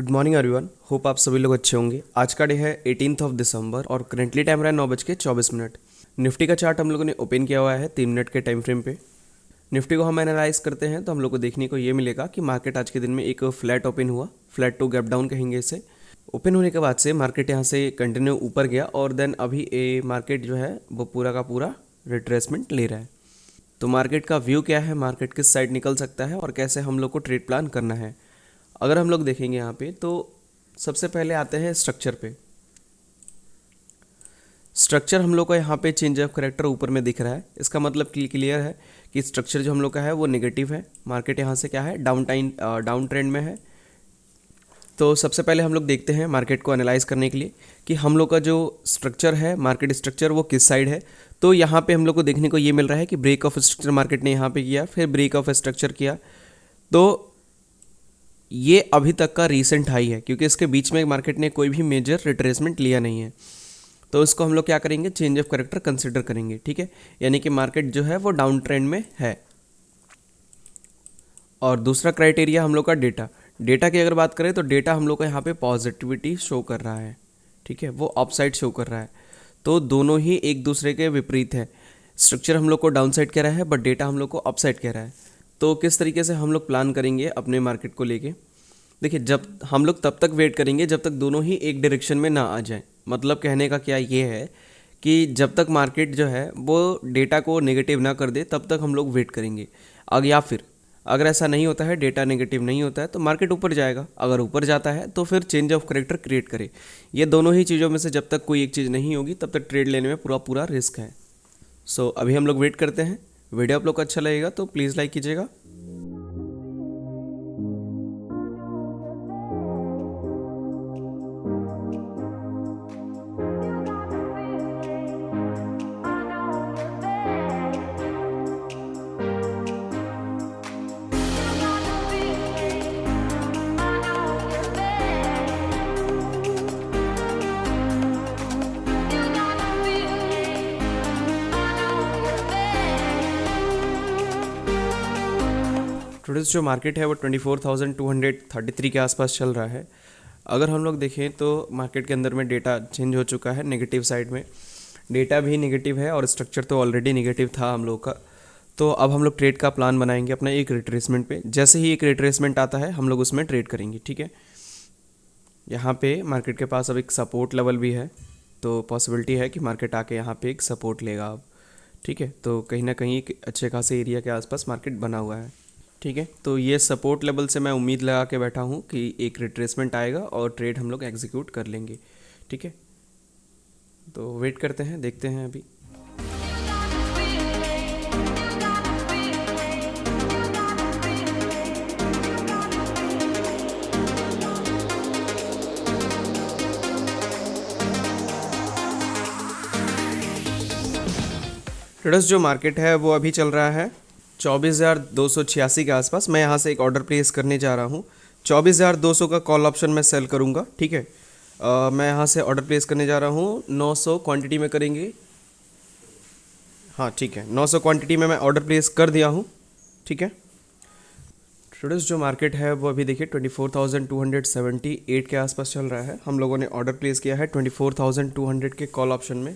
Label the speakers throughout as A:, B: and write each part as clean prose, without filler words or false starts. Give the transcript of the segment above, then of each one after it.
A: Good morning everyone. Hope आप सभी लोग अच्छे होंगे। आज का डे है 18 दिसंबर और करंटली टाइम रहा है 9:24। निफ्टी का चार्ट हम लोगों ने ओपन किया हुआ है 3 मिनट के टाइम फ्रेम पे। निफ्टी को हम एनालाइज करते हैं तो हम लोग को देखने को ये मिलेगा कि मार्केट आज के दिन में एक फ्लैट ओपन हुआ, फ्लैट टू गैप डाउन कहेंगे इसे। ओपन होने के बाद से मार्केट यहाँ से कंटिन्यू ऊपर गया और देन अभी ए मार्केट जो है वो पूरा का पूरा रिट्रेसमेंट ले रहा है। तो मार्केट का व्यू क्या है, मार्केट किस साइड निकल सकता है और कैसे हम लोग को ट्रेड प्लान करना है, अगर हम लोग देखेंगे यहाँ पे तो सबसे पहले आते हैं स्ट्रक्चर पे। स्ट्रक्चर हम लोग का यहाँ पे चेंज ऑफ करेक्टर ऊपर में दिख रहा है। इसका मतलब क्लियर है कि स्ट्रक्चर जो हम लोग का है वो नेगेटिव है। मार्केट यहाँ से क्या है, डाउन ट्रेंड में है। तो सबसे पहले हम लोग देखते हैं मार्केट को एनालाइज करने के लिए कि हम लोग का जो स्ट्रक्चर है, मार्केट स्ट्रक्चर, वो किस साइड है। तो यहाँ पे हम लोग को देखने को ये मिल रहा है कि ब्रेक ऑफ स्ट्रक्चर मार्केट ने यहाँ पे किया, फिर ब्रेक ऑफ स्ट्रक्चर किया। तो ये अभी तक का रीसेंट हाई है क्योंकि इसके बीच में मार्केट ने कोई भी मेजर रिट्रेसमेंट लिया नहीं है। तो इसको हम लोग क्या करेंगे, चेंज ऑफ करेक्टर कंसिडर करेंगे, ठीक है। यानी कि मार्केट जो है वो डाउन ट्रेंड में है। और दूसरा क्राइटेरिया हम लोग का डेटा की अगर बात करें तो डेटा हम लोग का यहाँ पे पॉजिटिविटी शो कर रहा है, ठीक है, वो अपसाइड शो कर रहा है। तो दोनों ही एक दूसरे के विपरीत है। स्ट्रक्चर हम लोग को डाउन साइड कह रहा है बट डेटा हम लोग को अप साइड कह रहा है। तो किस तरीके से हम लोग प्लान करेंगे अपने मार्केट को लेके, देखिए जब हम लोग तब तक वेट करेंगे जब तक दोनों ही एक डायरेक्शन में ना आ जाए। मतलब कहने का क्या ये है कि जब तक मार्केट जो है वो डेटा को नेगेटिव ना कर दे तब तक हम लोग वेट करेंगे। या फिर अगर ऐसा नहीं होता है, डेटा नेगेटिव नहीं होता है, तो मार्केट ऊपर जाएगा। अगर ऊपर जाता है तो फिर चेंज ऑफ करेक्टर क्रिएट करे। ये दोनों ही चीज़ों में से जब तक कोई एक चीज़ नहीं होगी तब तक ट्रेड लेने में पूरा रिस्क है। सो अभी हम लोग वेट करते हैं। वीडियो आप लोग को अच्छा लगेगा तो प्लीज़ लाइक कीजिएगा। टुडेज जो मार्केट है वो 24,233 के आसपास चल रहा है। अगर हम लोग देखें तो मार्केट के अंदर में डेटा चेंज हो चुका है, नेगेटिव साइड में डेटा भी नेगेटिव है और स्ट्रक्चर तो ऑलरेडी नेगेटिव था हम लोग का। तो अब हम लोग ट्रेड का प्लान बनाएंगे अपना एक रिट्रेसमेंट पे। जैसे ही एक रिट्रेसमेंट आता है हम लोग उसमें ट्रेड करेंगे, ठीक है। यहाँ पे मार्केट के पास अब एक सपोर्ट लेवल भी है, तो पॉसिबिलिटी है कि मार्केट आके यहाँ पे एक सपोर्ट लेगा अब, ठीक है। तो कहीं ना कहीं एक अच्छे खासे एरिया के आसपास मार्केट बना हुआ है, ठीक है। तो ये सपोर्ट लेवल से मैं उम्मीद लगा के बैठा हूँ कि एक रिट्रेसमेंट आएगा और ट्रेड हम लोग एग्जीक्यूट कर लेंगे, ठीक है। तो वेट करते हैं, देखते हैं अभी। ट्रेडर्स जो मार्केट है वो अभी चल रहा है 24,286 के आसपास। मैं यहाँ से एक ऑर्डर प्लेस करने जा रहा हूँ। 24,200 का कॉल ऑप्शन मैं सेल करूँगा, ठीक है। मैं यहाँ से ऑर्डर प्लेस करने जा रहा हूँ। 900 क्वांटिटी में करेंगे, हाँ ठीक है। 900 क्वांटिटी में मैं ऑर्डर प्लेस कर दिया हूँ, ठीक है। ट्रेडर्स जो मार्केट है वो अभी देखिए 24,278 के आसपास चल रहा है। हम लोगों ने ऑर्डर प्लेस किया है 24,200 के कॉल ऑप्शन में,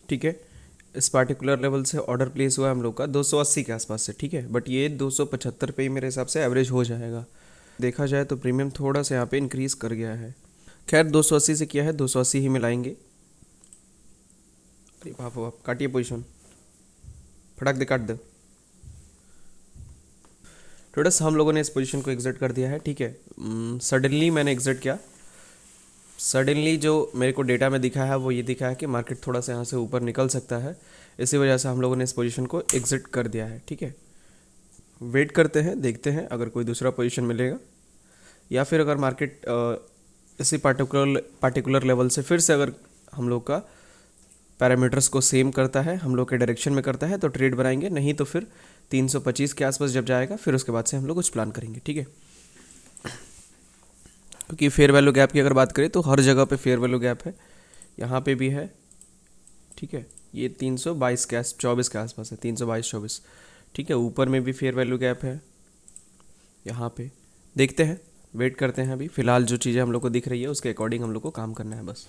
A: ठीक है। इस पार्टिकुलर लेवल से ऑर्डर प्लेस हुआ है हम लोग का 280 के आसपास से, ठीक है। बट ये 275 पे ही मेरे हिसाब से एवरेज हो जाएगा। देखा जाए तो प्रीमियम थोड़ा सा यहाँ पे इंक्रीज़ कर गया है। खैर 280 से किया है, 280 ही मिलाएंगे। अरे बाप बाप, काटिए पोजीशन, फटाक दे काट दे। थोड़ा सा हम लोगों ने इस पोजीशन को एग्जिट कर दिया है, ठीक है। सडनली मैंने एग्जिट किया। सडनली जो मेरे को डेटा में दिखा है वो ये दिखा है कि मार्केट थोड़ा सा यहाँ से ऊपर निकल सकता है, इसी वजह से हम लोगों ने इस पोजीशन को एग्जिट कर दिया है, ठीक है। वेट करते हैं, देखते हैं अगर कोई दूसरा पोजीशन मिलेगा या फिर अगर मार्केट इसी पार्टिकुलर लेवल से फिर से अगर हम लोग का पैरामीटर्स को सेम करता है, हम लोग के डायरेक्शन में करता है तो ट्रेड बनाएंगे। नहीं तो फिर 325 के आसपास जब जाएगा फिर उसके बाद से हम लोग कुछ प्लान करेंगे, ठीक है। क्योंकि फेयर वैल्यू गैप की अगर बात करें तो हर जगह पे फेयर वैल्यू गैप है, यहाँ पे भी है, ठीक है। ये 322 के 24 के आसपास है, 322-24, ठीक है। ऊपर में भी फेयर वैल्यू गैप है, यहाँ पे देखते हैं वेट करते हैं। अभी फ़िलहाल जो चीज़ें हम लोग को दिख रही है उसके अकॉर्डिंग हम लोग को काम करना है बस।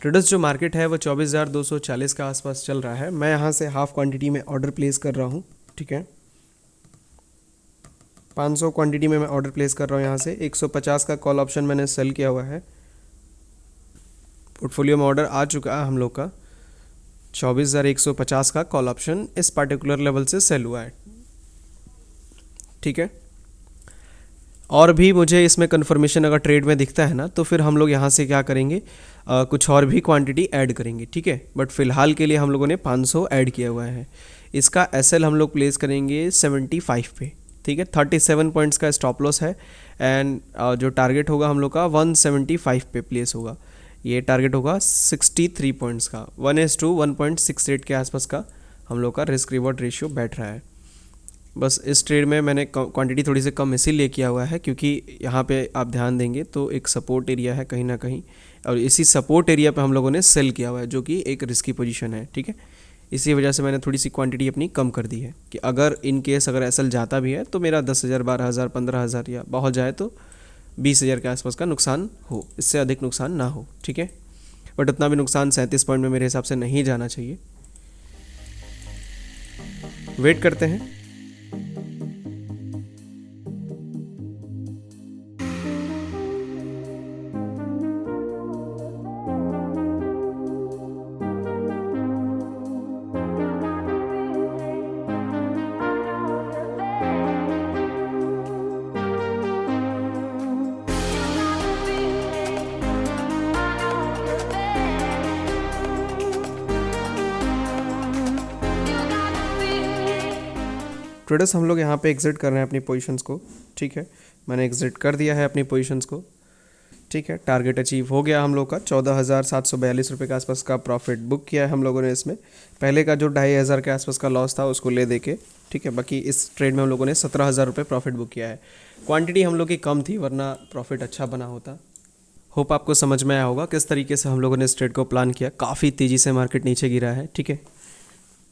A: ट्रेडर्स जो मार्केट है वो 24,240 के आसपास चल रहा है। मैं यहाँ से हाफ क्वांटिटी में ऑर्डर प्लेस कर रहा हूँ, ठीक है। 500 क्वांटिटी में मैं ऑर्डर प्लेस कर रहा हूँ यहाँ से। 150 का कॉल ऑप्शन मैंने सेल किया हुआ है। पोर्टफोलियो में ऑर्डर आ चुका है हम लोग का। 24,150 का कॉल ऑप्शन इस पार्टिकुलर लेवल से सेल हुआ है, ठीक है। और भी मुझे इसमें कन्फर्मेशन अगर ट्रेड में दिखता है ना, तो फिर हम लोग यहाँ से क्या करेंगे, कुछ और भी क्वांटिटी ऐड करेंगे, ठीक है। बट फिलहाल के लिए हम लोगों ने 500 ऐड किया हुआ है। इसका एसएल हम लोग प्लेस करेंगे 75 पे, ठीक है। 37 पॉइंट्स का स्टॉप लॉस है एंड जो टारगेट होगा हम लोग का 175 पे प्लेस होगा। ये टारगेट होगा 63 पॉइंट्स का। 1:1.68 के आसपास का हम लोग का रिस्क रिवॉर्ड रेशियो बैठ रहा है। बस इस ट्रेड में मैंने क्वांटिटी थोड़ी सी कम इसीलिए किया हुआ है क्योंकि यहाँ पे आप ध्यान देंगे तो एक सपोर्ट एरिया है कहीं ना कहीं, और इसी सपोर्ट एरिया पे हम लोगों ने सेल किया हुआ है जो कि एक रिस्की पोजीशन है, ठीक है। इसी वजह से मैंने थोड़ी सी क्वांटिटी अपनी कम कर दी है कि अगर इन केस अगर एसएल जाता भी है तो मेरा 10,000, 12,000, 15,000 या बहुत जाए तो 20,000 के आसपास का नुकसान हो, इससे अधिक नुकसान ना हो, ठीक है। बट उतना भी नुकसान 37 पॉइंट में मेरे हिसाब से नहीं जाना चाहिए। वेट करते हैं। ट्रेडर्स हम लोग यहाँ पे एग्जिट कर रहे हैं अपनी पोजीशंस को, ठीक है। मैंने एग्जिट कर दिया है अपनी पोजीशंस को, ठीक है। टारगेट अचीव हो गया हम लोग का। 14,742 रुपये के आसपास का प्रॉफिट बुक किया है हम लोगों ने इसमें। पहले का जो 2,500 के आसपास का लॉस था उसको ले दे के, ठीक है। बाकी इस ट्रेड में हम लोगों ने 17,000 रुपये प्रॉफिट बुक किया है। क्वांटिटी हम लोग की कम थी वरना प्रॉफिट अच्छा बना होता। होप आपको समझ में आया होगा किस तरीके से हम लोगों ने इस ट्रेड को प्लान किया। काफ़ी तेज़ी से मार्केट नीचे गिरा है, ठीक है।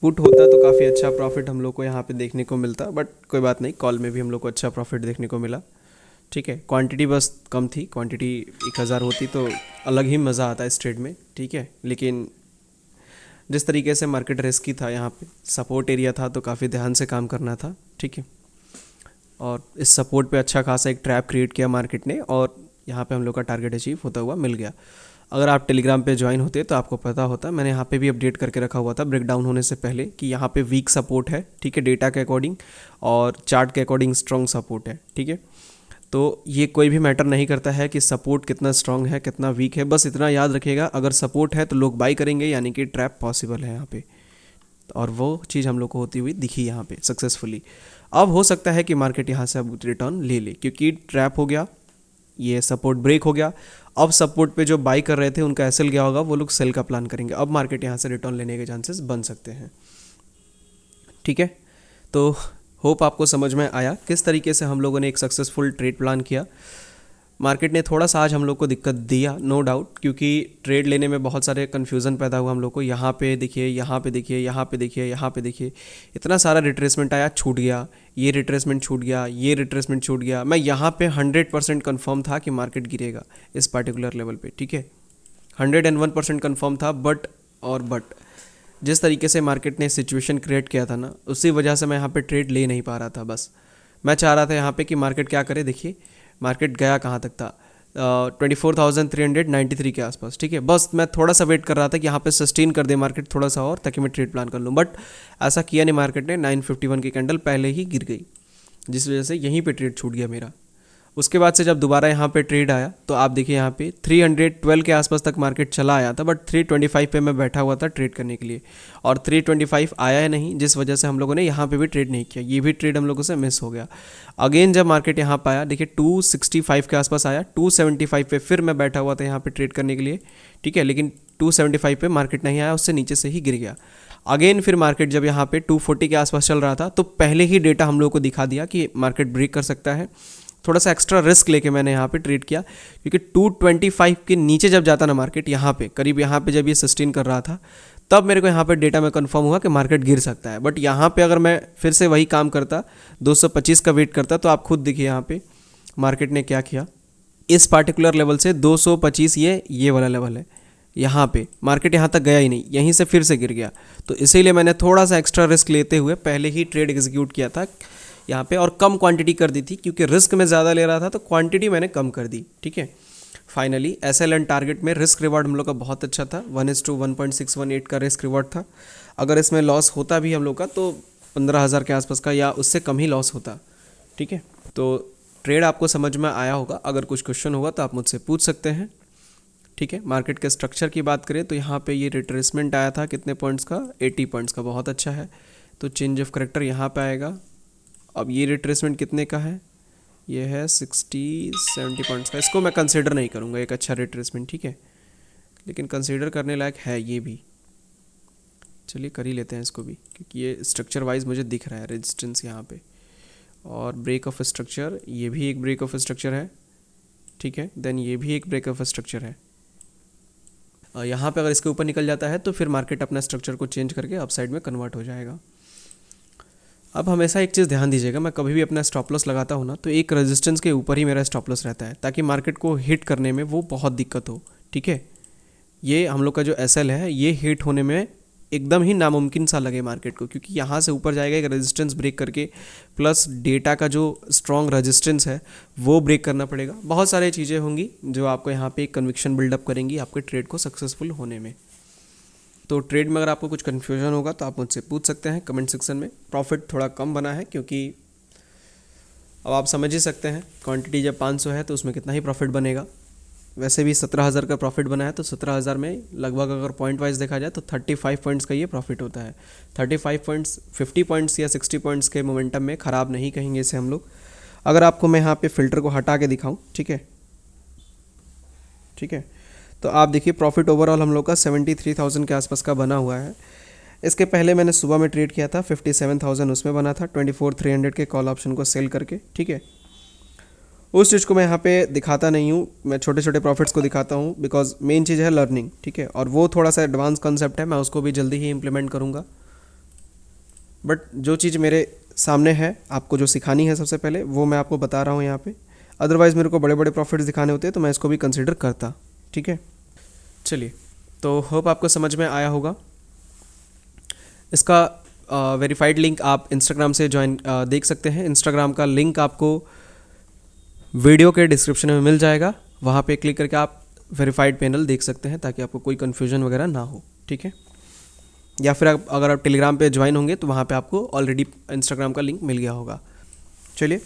A: पुट होता तो काफ़ी अच्छा प्रॉफिट हम लोग को यहाँ पे देखने को मिलता, बट कोई बात नहीं, कॉल में भी हम लोग को अच्छा प्रॉफिट देखने को मिला, ठीक है। क्वांटिटी बस कम थी। क्वांटिटी 1,000 होती तो अलग ही मज़ा आता इस ट्रेड में, ठीक है। लेकिन जिस तरीके से मार्केट रिस्की था, यहाँ पे सपोर्ट एरिया था तो काफ़ी ध्यान से काम करना था, ठीक है। और इस सपोर्ट पे अच्छा खासा एक ट्रैप क्रिएट किया मार्केट ने और यहाँ पे हम लोग का टारगेट अचीव होता हुआ मिल गया। अगर आप टेलीग्राम पे ज्वाइन होते तो आपको पता होता, मैंने यहाँ पे भी अपडेट करके रखा हुआ था ब्रेकडाउन होने से पहले कि यहाँ पे वीक सपोर्ट है, ठीक है, डेटा के अकॉर्डिंग, और चार्ट के अकॉर्डिंग स्ट्रॉन्ग सपोर्ट है, ठीक है। तो ये कोई भी मैटर नहीं करता है कि सपोर्ट कितना स्ट्रॉन्ग है कितना वीक है, बस इतना याद रखिएगा, अगर सपोर्ट है तो लोग बाई करेंगे, यानी कि ट्रैप पॉसिबल है यहाँ पे। और वो चीज़ हम लोग को होती हुई दिखी यहाँ पे सक्सेसफुली। अब हो सकता है कि मार्केट यहाँ से अब रिटर्न ले ले, क्योंकि ट्रैप हो गया, ये सपोर्ट ब्रेक हो गया। अब सपोर्ट पे जो बाई कर रहे थे उनका एसएल गया होगा, वो लोग सेल का प्लान करेंगे। अब मार्केट यहाँ से रिटर्न लेने के चांसेस बन सकते हैं, ठीक है। तो होप आपको समझ में आया किस तरीके से हम लोगों ने एक सक्सेसफुल ट्रेड प्लान किया। मार्केट ने थोड़ा सा आज हम लोग को दिक्कत दिया, नो डाउट, क्योंकि ट्रेड लेने में बहुत सारे कन्फ्यूज़न पैदा हुआ हम लोग को। यहाँ पे देखिए, यहाँ पे देखिए, यहाँ पे देखिए, यहाँ पे देखिए, इतना सारा रिट्रेसमेंट आया, छूट गया, ये रिट्रेसमेंट छूट गया, ये रिट्रेसमेंट छूट गया। मैं यहाँ पे 100% कन्फर्म था कि मार्केट गिरेगा इस पार्टिकुलर लेवल पे, ठीक है, 101% कन्फर्म था। बट जिस तरीके से मार्केट ने सिचुएशन क्रिएट किया था ना, उसी वजह से मैं यहाँ पे ट्रेड ले नहीं पा रहा था। बस मैं चाह रहा था यहाँ पे कि मार्केट क्या करे। देखिए मार्केट गया कहाँ तक था, 24,393 के आसपास, ठीक है। बस मैं थोड़ा सा वेट कर रहा था कि यहाँ पे सस्टेन कर दे मार्केट थोड़ा सा और, ताकि मैं ट्रेड प्लान कर लूँ, बट ऐसा किया नहीं। मार्केट ने 951 की कैंडल पहले ही गिर गई, जिस वजह से यहीं पे ट्रेड छूट गया मेरा। उसके बाद से जब दोबारा यहाँ पे ट्रेड आया तो आप देखिए यहाँ पे 312 के आसपास तक मार्केट चला आया था, बट 325 पे मैं बैठा हुआ था ट्रेड करने के लिए, और 325 आया है नहीं, जिस वजह से हम लोगों ने यहाँ पे भी ट्रेड नहीं किया, ये भी ट्रेड हम लोगों से मिस हो गया। अगेन जब मार्केट यहाँ पे आया, देखिए 265 के आसपास आया, 275 पे फिर मैं बैठा हुआ था यहाँ पे ट्रेड करने के लिए, ठीक है, लेकिन 275 पे मार्केट नहीं आया, उससे नीचे से ही गिर गया। अगेन फिर मार्केट जब यहाँ पे 240 के आसपास चल रहा था तो पहले ही डेटा हम लोग को दिखा दिया कि मार्केट ब्रेक कर सकता है। थोड़ा सा एक्स्ट्रा रिस्क लेके मैंने यहाँ पे ट्रेड किया, क्योंकि 225 के नीचे जब जाता ना मार्केट, यहाँ पे करीब यहाँ पे जब ये सस्टेन कर रहा था, तब मेरे को यहाँ पे डेटा में कंफर्म हुआ कि मार्केट गिर सकता है। बट यहाँ पे अगर मैं फिर से वही काम करता, 225 का वेट करता, तो आप खुद देखिए यहाँ पे मार्केट ने क्या किया। इस पार्टिकुलर लेवल से 225 ये वाला लेवल है, यहाँ पे मार्केट यहाँ तक गया ही नहीं, यहीं से फिर से गिर गया। तो इसीलिए मैंने थोड़ा सा एक्स्ट्रा रिस्क लेते हुए पहले ही ट्रेड एग्जीक्यूट किया था यहाँ पे, और कम क्वांटिटी कर दी थी, क्योंकि रिस्क में ज़्यादा ले रहा था तो क्वांटिटी मैंने कम कर दी, ठीक है। फाइनली SL एंड टारगेट में रिस्क रिवार्ड हम लोग का बहुत अच्छा था, 1:1.618 का रिस्क रिवार्ड था। अगर इसमें लॉस होता भी हम लोग का तो 15,000 के आसपास का या उससे कम ही लॉस होता, ठीक है। तो ट्रेड आपको समझ में आया होगा, अगर कुछ क्वेश्चन होगा तो आप मुझसे पूछ सकते हैं, ठीक है। मार्केट के स्ट्रक्चर की बात करें तो यहाँ पे ये रिट्रेसमेंट आया था कितने पॉइंट्स का, 80 पॉइंट्स का, बहुत अच्छा है। तो चेंज ऑफ करेक्टर यहाँ पे आएगा। अब ये रिट्रेसमेंट कितने का है, ये है 60-70 पॉइंट्स का, इसको मैं कंसीडर नहीं करूँगा एक अच्छा रिट्रेसमेंट, ठीक है, लेकिन कंसीडर करने लायक है ये भी। चलिए कर ही लेते हैं इसको भी, क्योंकि ये स्ट्रक्चर वाइज मुझे दिख रहा है रेजिस्टेंस यहाँ पे, और ब्रेक ऑफ स्ट्रक्चर, ये भी एक ब्रेक ऑफ स्ट्रक्चर है, ठीक है। देन ये भी एक ब्रेक ऑफ स्ट्रक्चर है। यहाँ पे अगर इसके ऊपर निकल जाता है तो फिर मार्केट अपना स्ट्रक्चर को चेंज करके अपसाइड में कन्वर्ट हो जाएगा। अब हमेशा एक चीज़ ध्यान दीजिएगा, मैं कभी भी अपना स्टॉप लॉस लगाता हूँ ना तो एक रेजिस्टेंस के ऊपर ही मेरा स्टॉप लॉस रहता है, ताकि मार्केट को हिट करने में वो बहुत दिक्कत हो, ठीक है। ये हम लोग का जो SL है, ये हिट होने में एकदम ही नामुमकिन सा लगे मार्केट को, क्योंकि यहाँ से ऊपर जाएगा एक रेजिस्टेंस ब्रेक करके, प्लस डेटा का जो स्ट्रॉन्ग रेजिस्टेंस है वो ब्रेक करना पड़ेगा। बहुत सारी चीज़ें होंगी जो आपको यहाँ पे एक कन्विक्शन बिल्डअप करेंगी आपके ट्रेड को सक्सेसफुल होने में। तो ट्रेड में अगर आपको कुछ कन्फ्यूजन होगा तो आप मुझसे पूछ सकते हैं कमेंट सेक्शन में। प्रॉफिट थोड़ा कम बना है, क्योंकि अब आप समझ ही सकते हैं क्वांटिटी जब 500 है तो उसमें कितना ही प्रॉफिट बनेगा। वैसे भी 17,000 का प्रॉफिट बना है, तो 17,000 में लगभग अगर पॉइंट वाइज देखा जाए तो 35 पॉइंट्स का ये प्रॉफिट होता है। 35 पॉइंट्स 50 पॉइंट्स या 60 पॉइंट्स के मोमेंटम में ख़राब नहीं कहेंगे इसे हम लोग। अगर आपको मैं यहाँ पे फ़िल्टर को हटा के दिखाऊँ, ठीक है, ठीक है, तो आप देखिए प्रॉफिट ओवरऑल हम लोग का 73,000 के आसपास का बना हुआ है। इसके पहले मैंने सुबह में ट्रेड किया था 57,000 उसमें बना था, 24,300 के कॉल ऑप्शन को सेल करके, ठीक है। उस चीज़ को मैं यहाँ पे दिखाता नहीं हूँ, मैं छोटे छोटे प्रॉफिट्स को दिखाता हूँ, बिकॉज मेन चीज़ है लर्निंग, ठीक है, और वो थोड़ा सा एडवांस कॉन्सेप्ट है, मैं उसको भी जल्दी ही इम्प्लीमेंट करूँगा। बट जो चीज़ मेरे सामने है आपको जो सिखानी है सबसे पहले, वो मैं आपको बता रहा हूँ यहाँ पे। अदरवाइज़ मेरे को बड़े बड़े प्रॉफिट्स दिखाने होते हैं तो मैं इसको भी कंसिडर करता, ठीक है। चलिए, तो होप आपको समझ में आया होगा। इसका वेरीफाइड लिंक आप इंस्टाग्राम से ज्वाइन देख सकते हैं। इंस्टाग्राम का लिंक आपको वीडियो के डिस्क्रिप्शन में मिल जाएगा, वहाँ पे क्लिक करके आप वेरीफाइड पैनल देख सकते हैं, ताकि आपको कोई कन्फ्यूजन वगैरह ना हो, ठीक है। या फिर अगर आप टेलीग्राम पे ज्वाइन होंगे तो वहाँ पे आपको ऑलरेडी इंस्टाग्राम का लिंक मिल गया होगा। चलिए,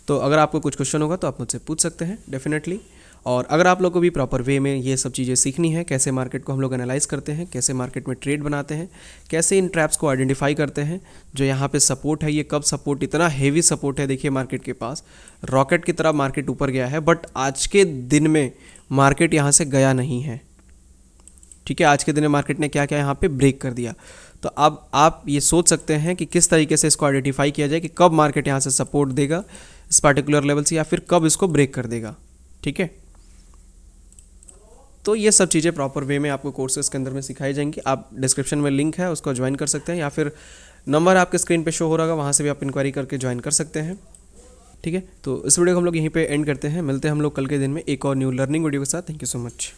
A: तो अगर आपको कुछ क्वेश्चन होगा तो आप मुझसे पूछ सकते हैं डेफिनेटली। और अगर आप लोगों को भी प्रॉपर वे में ये सब चीज़ें सीखनी है, कैसे मार्केट को हम लोग एनालाइज करते हैं, कैसे मार्केट में ट्रेड बनाते हैं, कैसे इन ट्रैप्स को आइडेंटिफाई करते हैं, जो यहाँ पे सपोर्ट है, ये कब सपोर्ट, इतना हेवी सपोर्ट है देखिए मार्केट के पास, रॉकेट की तरह मार्केट ऊपर गया है, बट आज के दिन में मार्केट यहाँ से गया नहीं है, ठीक है। आज के दिन में मार्केट ने क्या क्या यहाँ पे ब्रेक कर दिया। तो अब आप ये सोच सकते हैं कि किस तरीके से इसको आइडेंटिफाई किया जाए कि कब मार्केट यहाँ से सपोर्ट देगा इस पार्टिकुलर लेवल से, या फिर कब इसको ब्रेक कर देगा, ठीक है। तो ये सब चीज़ें प्रॉपर वे में आपको कोर्सेज के अंदर में सिखाई जाएंगी। आप डिस्क्रिप्शन में लिंक है, उसको ज्वाइन कर सकते हैं, या फिर नंबर आपके स्क्रीन पे शो हो रहा होगा, वहाँ से भी आप इंक्वायरी करके ज्वाइन कर सकते हैं, ठीक है। तो इस वीडियो को हम लोग यहीं पे एंड करते हैं, मिलते हैं हम लोग कल के दिन में एक और न्यू लर्निंग वीडियो के साथ। Thank you so much.